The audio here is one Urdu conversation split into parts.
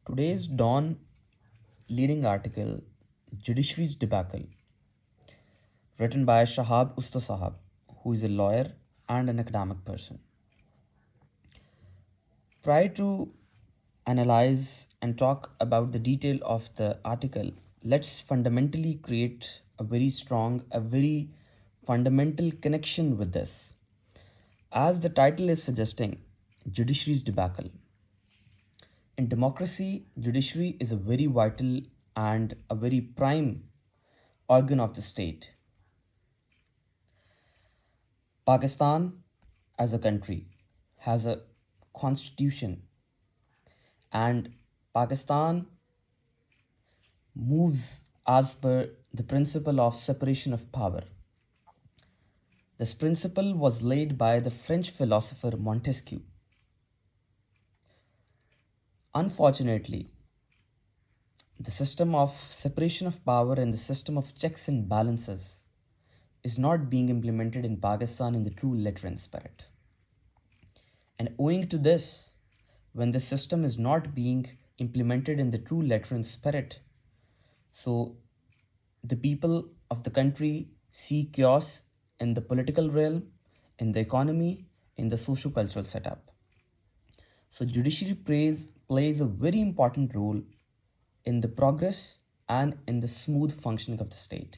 Today's Dawn leading article, Judiciary's Debacle, written by Shahab Usta Sahab, who is a lawyer and an academic person. Prior to analyze and talk about the detail of the article, let's fundamentally create a very fundamental connection with this. As the title is suggesting, Judiciary's Debacle. In democracy, judiciary is a very vital and a very prime organ of the state. Pakistan as a country has a constitution, and Pakistan moves as per the principle of separation of power. This principle was laid by the French philosopher Montesquieu. Unfortunately, the system of separation of power and the system of checks and balances is not being implemented in Pakistan in the true letter and spirit. And owing to this, when the system is not being implemented in the true letter and spirit, so the people of the country see chaos in the political realm, in the economy, in the socio-cultural setup. So judiciary plays a very important role in the progress and in the smooth functioning of the state.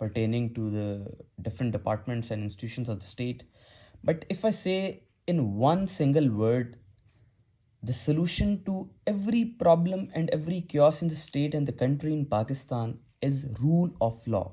pertaining to the different departments and institutions of the state. But if I say in one single word, the solution to every problem and every chaos in the state and the country in Pakistan is rule of law.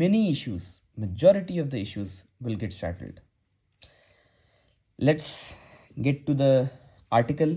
many issues, majority of the issues will get settled. Let's get to the article.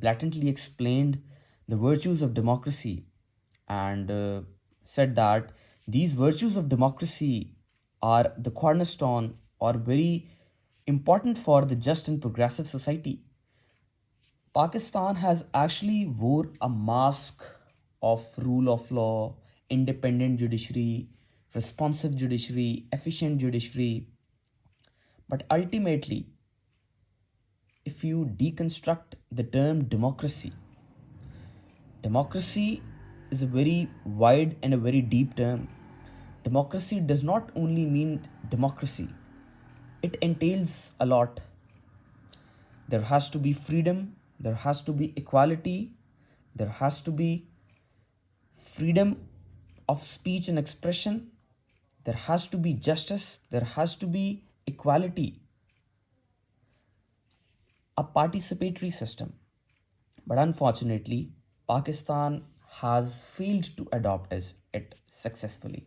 blatantly explained the virtues of democracy and said that these virtues of democracy are the cornerstone or very important for the just and progressive society. Pakistan has actually wore a mask of rule of law, independent judiciary, responsive judiciary, efficient judiciary. But ultimately, if you deconstruct the term democracy, democracy is a very wide and a very deep term. Democracy does not only mean democracy, it entails a lot. There has to be freedom, there has to be equality, there has to be freedom of speech and expression, there has to be justice, there has to be equality, a participatory system. But unfortunately, Pakistan has failed to adopt it successfully.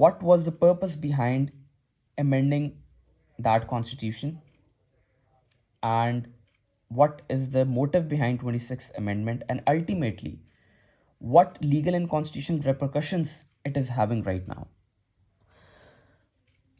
what was the purpose behind amending that constitution and what is the motive behind 26th amendment, and ultimately what legal and constitutional repercussions it is having right now.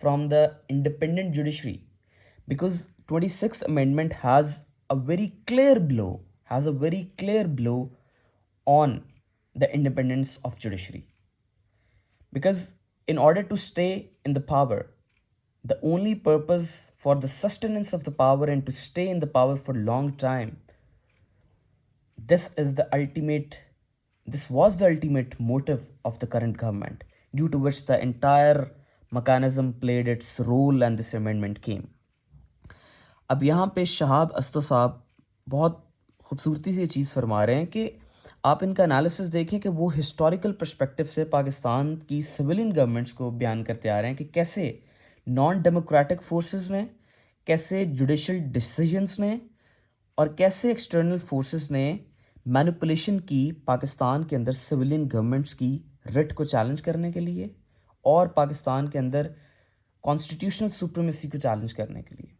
from the independent judiciary, because 26th amendment has a very clear blow on the independence of judiciary. Because in order to stay in the power, the only purpose for the sustenance of the power and to stay in the power for long time, this was the ultimate motive of the current government, due to which the entire mechanism played its role and this amendment came. اب یہاں پہ شہاب استو صاحب بہت خوبصورتی سے یہ چیز فرما رہے ہیں کہ آپ ان کا انالیسس دیکھیں کہ وہ ہسٹوریکل پرسپیکٹو سے پاکستان کی سویلین گورنمنٹس کو بیان کرتے آ رہے ہیں کہ کیسے نان ڈیموکریٹک فورسز نے، کیسے جوڈیشل ڈیسیجنس نے، اور کیسے ایکسٹرنل فورسز نے مینپولیشن کی پاکستان کے اندر سویلین گورنمنٹس کی رٹ کو چیلنج کرنے کے لیے اور پاکستان کے اندر کانسٹیٹیوشنل سپریمیسی کو چیلنج کرنے کے لیے.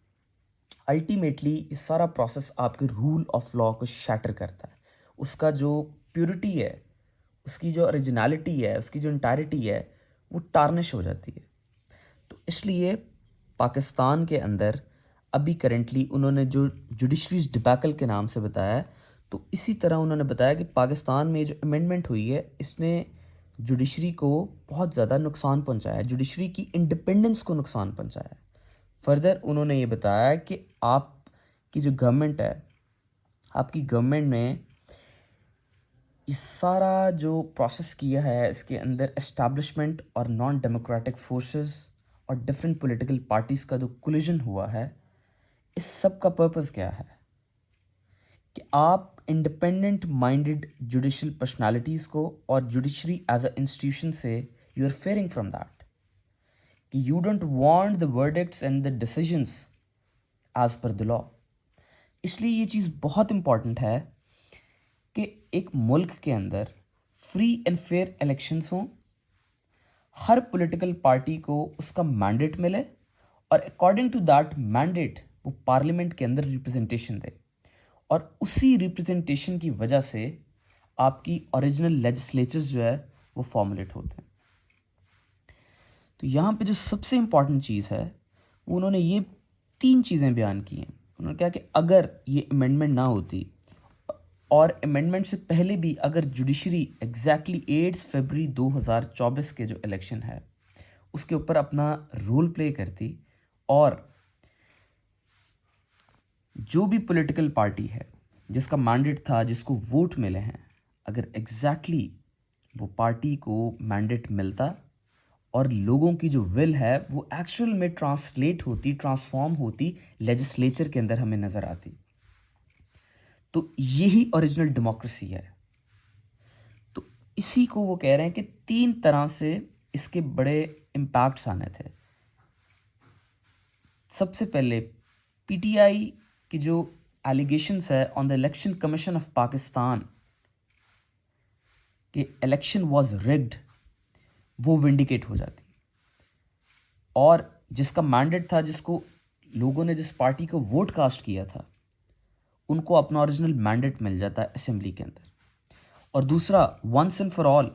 الٹیمیٹلی یہ سارا پروسیس آپ کے رول آف لا کو شیٹر کرتا ہے. اس کا جو پیورٹی ہے، اس کی جو اوریجنالٹی ہے، اس کی جو انٹائرٹی ہے، وہ ٹارنش ہو جاتی ہے. تو اس لیے پاکستان کے اندر ابھی کرنٹلی انہوں نے جو جوڈیشریز ڈبیکل کے نام سے بتایا ہے، تو اسی طرح انہوں نے بتایا کہ پاکستان میں جو امینڈمنٹ ہوئی ہے اس نے جوڈیشری کو بہت زیادہ نقصان پہنچایا ہے، جوڈیشری کی انڈیپینڈنس کو نقصان پہنچایا ہے. فردر انہوں نے یہ بتایا کہ آپ کی جو گورنمنٹ ہے، آپ کی گورنمنٹ نے یہ سارا جو پروسیس کیا ہے، اس کے اندر اسٹیبلشمنٹ اور نان ڈیموکریٹک فورسز اور ڈفرینٹ پولیٹیکل پارٹیز کا جو کولیجن ہوا ہے، اس سب کا پرپز کیا ہے کہ آپ انڈیپینڈنٹ مائنڈڈ جوڈیشل پرسنالٹیز کو اور جوڈیشری ایز اے انسٹیٹیوشن سے you are fearing from that, کہ you don't want the verdicts and the decisions as per the law. اس لیے یہ چیز بہت امپورٹنٹ ہے کہ ایک ملک کے اندر فری اینڈ فیئر الیکشنز ہوں، ہر پولیٹیکل پارٹی کو اس کا مینڈیٹ ملے اور اکارڈنگ ٹو دیٹ مینڈیٹ وہ پارلیمنٹ کے اندر ریپرزنٹیشن دے، اور اسی ریپرزنٹیشن کی وجہ سے آپ کی اوریجنل لیجسلیچرز جو ہے وہ فارمولیٹ ہوتے ہیں. تو یہاں پہ جو سب سے امپورٹنٹ چیز ہے وہ انہوں نے یہ 3 چیزیں بیان کی ہیں. انہوں نے کہا کہ اگر یہ امینڈمنٹ نہ ہوتی اور امینڈمنٹ سے پہلے بھی اگر جوڈیشری ایگزیکٹلی 8 فروری 2024 کے جو الیکشن ہے اس کے اوپر اپنا رول پلے کرتی، اور جو بھی پولیٹیکل پارٹی ہے جس کا مینڈیٹ تھا، جس کو ووٹ ملے ہیں، اگر ایگزیکٹلی وہ پارٹی کو مینڈیٹ ملتا اور لوگوں کی جو ول ہے وہ ایکچوئل میں ٹرانسلیٹ ہوتی، ٹرانسفارم ہوتی، لیجسلیچر کے اندر ہمیں نظر آتی، تو یہی اوریجنل ڈیموکریسی ہے. تو اسی کو وہ کہہ رہے ہیں کہ 3 طرح سے اس کے بڑے امپیکٹس آنے تھے. سب سے پہلے پی ٹی آئی کی جو ایلیگیشنس ہے آن دا الیکشن کمیشن آف پاکستان کہ الیکشن واز ریگڈ، وہ ونڈیکیٹ ہو جاتی، اور جس کا مینڈیٹ تھا، جس کو لوگوں نے جس پارٹی کو ووٹ کاسٹ کیا تھا، ان کو اپنا اوریجنل مینڈیٹ مل جاتا ہے اسمبلی کے اندر. اور دوسرا، ونس اینڈ فار آل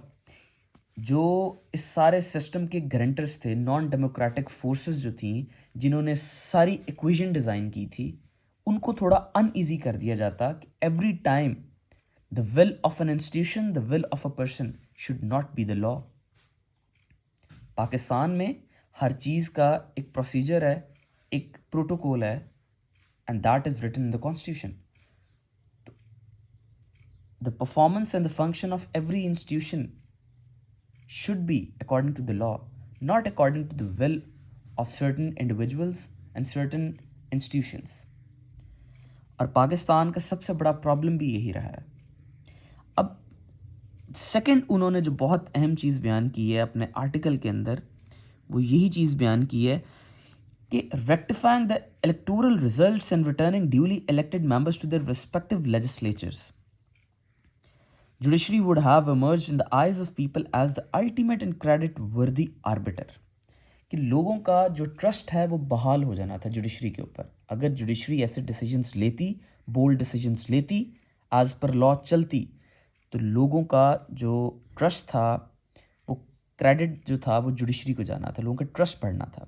جو اس سارے سسٹم کے گارنٹرز تھے، نان ڈیموکریٹک فورسز جو تھیں جنہوں نے ساری ایکویژن ڈیزائن کی تھی، ان کو تھوڑا ان ایزی کر دیا جاتا کہ every time the will of an institution, the will of a person should not be the law. Pakistan میں ہر چیز کا ایک پروسیجر ہے، ایک پروٹوکول ہے، and that is written in the constitution. The performance and the function of every institution should be according to the law, not according to the will of certain individuals and certain institutions. اور پاکستان کا سب سے بڑا پرابلم بھی یہی رہا ہے. اب سیکنڈ انہوں نے جو بہت اہم چیز بیان کی ہے اپنے آرٹیکل کے اندر، وہ یہی چیز بیان کی ہے کہ rectifying the electoral results and returning duly elected members to their respective legislatures. Judiciary would have emerged in the eyes of people as the ultimate and credit-worthy arbiter. کہ لوگوں کا جو ٹرسٹ ہے وہ بحال ہو جانا تھا جوڈیشری کے اوپر. اگر جوڈیشری ایسے ڈیسیجنس لیتی، بولڈ ڈیسیجنس لیتی، ایز پر لا چلتی، تو لوگوں کا جو ٹرسٹ تھا، وہ کریڈٹ جو تھا وہ جوڈیشری کو جانا تھا، لوگوں کا ٹرسٹ بڑھنا تھا.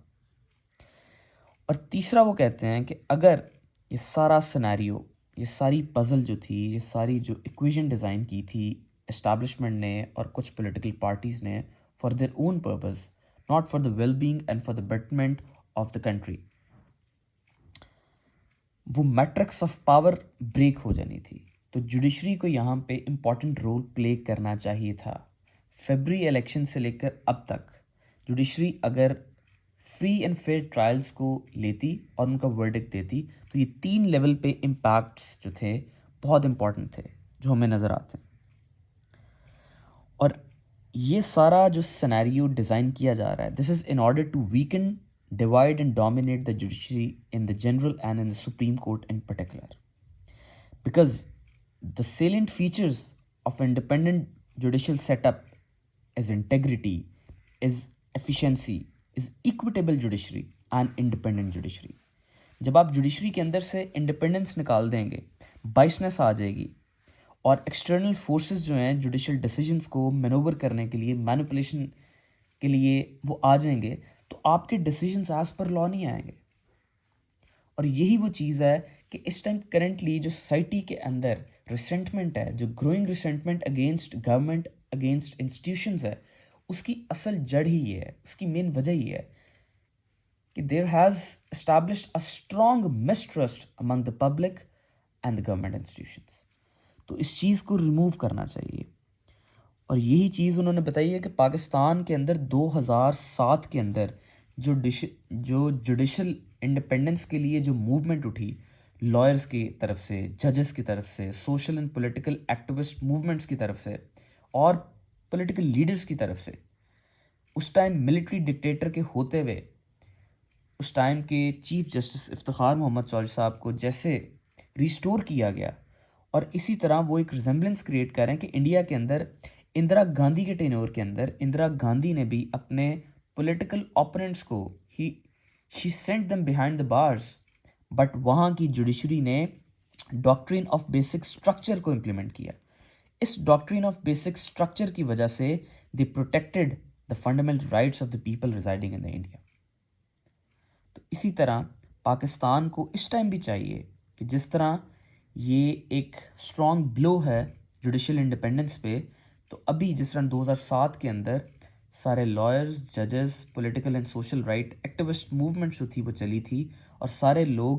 اور تیسرا وہ کہتے ہیں کہ اگر یہ سارا سینیریو، یہ ساری پزل جو تھی، یہ ساری جو ایکویژن ڈیزائن کی تھی اسٹیبلشمنٹ نے اور کچھ پولیٹیکل پارٹیز نے for their own purpose, not for the well being and for the betterment of the country, وہ میٹرکس آف پاور بریک ہو جانی تھی. تو جوڈیشری کو یہاں پہ امپورٹنٹ رول پلے کرنا چاہیے تھا. فیبری الیکشن سے لے کر اب تک جوڈیشری اگر فری اینڈ فیئر ٹرائلز کو لیتی اور ان کا ورڈکٹ دیتی تو یہ 3 لیول پہ امپیکٹس جو تھے بہت امپورٹنٹ تھے جو ہمیں نظر آتے ہیں. اور یہ سارا جو سینیریو ڈیزائن کیا جا رہا ہے، this is in order to weaken, divide and dominate the judiciary in the general and in the Supreme Court in particular. Because the salient features of independent judicial setup is integrity, is efficiency, is equitable judiciary and independent judiciary. جب آپ جوڈیشری کے اندر سے انڈیپینڈنس نکال دیں گے، بائسنس آ جائے گی، اور ایکسٹرنل فورسز جو ہیں جوڈیشل ڈیسیجنس کو مینوور کرنے کے لیے، مینوپولیشن کے لیے وہ آ جائیں گے، تو آپ کے ڈیسیجنس ایز پر لا نہیں آئیں گے. اور یہی وہ چیز ہے کہ اس ٹائم کرنٹلی جو سوسائٹی کے اندر ریسنٹمنٹ ہے، جو growing resentment against government, against institutions ہے، اس کی اصل جڑ ہی یہ ہے، اس کی مین وجہ یہ ہے کہ there has established a strong mistrust Umang the public and the government institutions. تو اس چیز کو ریموو کرنا چاہیے. اور یہی چیز انہوں نے بتائی ہے کہ پاکستان کے اندر 2007 کے اندر جو جوڈیشل انڈیپینڈنس کے لیے جو موومنٹ اٹھی لائرز کی طرف سے، ججز کی طرف سے، social and political activist movements کی طرف سے اور پولیٹیکل لیڈرز کی طرف سے، اس ٹائم ملٹری ڈکٹیٹر کے ہوتے ہوئے اس ٹائم کے چیف جسٹس افتخار محمد چودھری صاحب کو جیسے ریسٹور کیا گیا، اور اسی طرح وہ ایک ریزمبلنس کریٹ کر رہے ہیں کہ انڈیا کے اندر اندرا گاندھی کے ٹینور کے اندر اندرا گاندھی نے بھی اپنے پولیٹیکل اوپوننٹس کو she sent them behind the bars, but وہاں کی جوڈیشری نے ڈاکٹرین آف بیسک اسٹرکچر کو امپلیمنٹ کیا. اس ڈاکٹرین آف بیسک اسٹرکچر کی وجہ سے they protected the fundamental rights of the people residing in the India. تو اسی طرح پاکستان کو اس ٹائم بھی چاہیے کہ جس طرح یہ ایک اسٹرانگ بلو ہے جوڈیشل انڈیپینڈنس پہ، تو ابھی جس طرح 2007 کے اندر سارے لائرز، ججز، political and social right activist movement جو تھی وہ چلی تھی، اور سارے لوگ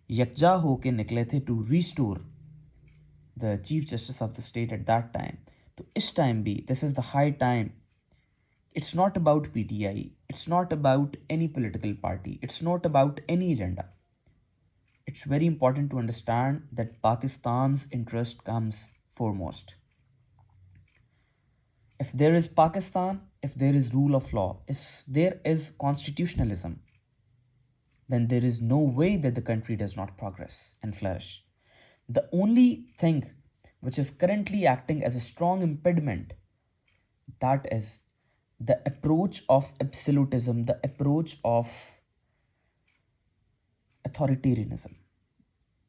یکجا ہو کے نکلے تھے to restore the chief justice of the state at that time. تو اس ٹائم بھی this is the high time. It's not about P T I, it's not about any political party, it's not about any agenda. It's very important to understand that Pakistan's interest comes foremost. If there is Pakistan, if there is rule of law, if there is constitutionalism, then there is no way that the country does not progress and flourish. The only thing which is currently acting as a strong impediment, that is the approach of absolutism, the approach of authoritarianism.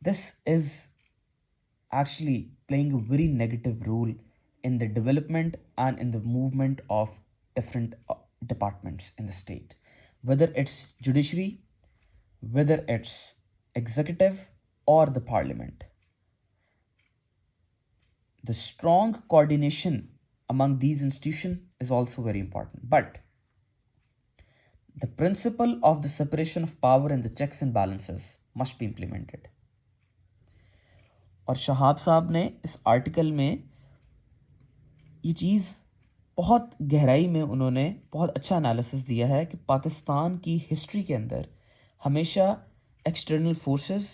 This is actually playing a very negative role in the development and in the movement of different departments in the state, whether it's judiciary, whether it's executive or the parliament. The strong coordination among these institutions is also very important. But the principle of the separation of power and the checks and balances must be implemented. اور شہاب صاحب نے اس آرٹیکل میں یہ چیز بہت گہرائی میں انہوں نے بہت اچھا انالیسس دیا ہے کہ پاکستان کی ہسٹری کے اندر ہمیشہ ایکسٹرنل فورسز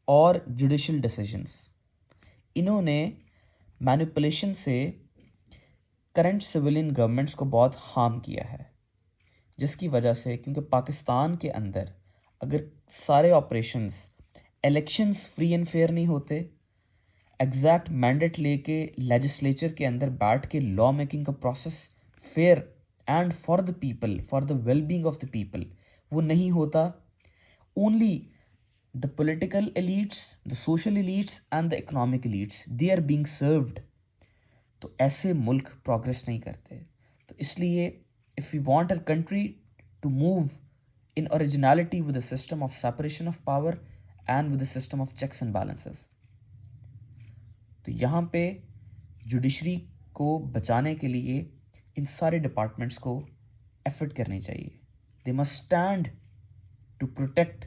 اور جوڈیشل ڈیسیجنس، انہوں نے مینیپولیشن سے کرنٹ سویلین گورنمنٹس کو بہت ہارم کیا ہے، جس کی وجہ سے کیونکہ پاکستان کے اندر اگر سارے operations, elections free and fair نہیں ہوتے، ایگزیکٹ مینڈیٹ لے کے لیجسلیچر کے اندر بیٹھ کے لا میکنگ کا process fair and for the people, for the well being of the people وہ نہیں ہوتا، only the political elites, the social elites and the economic elites they are being served, تو ایسے ملک پروگریس نہیں کرتے. تو اس لیے if we want our country to move in originality with a system of separation of power and with a system of checks and balances. تو یہاں پہ جوڈیشری کو بچانے کے لیے ان سارے ڈپارٹمنٹس کو ایفرٹ کرنی چاہیے. They must stand to protect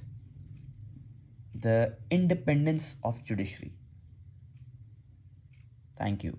the independence of judiciary. Thank you.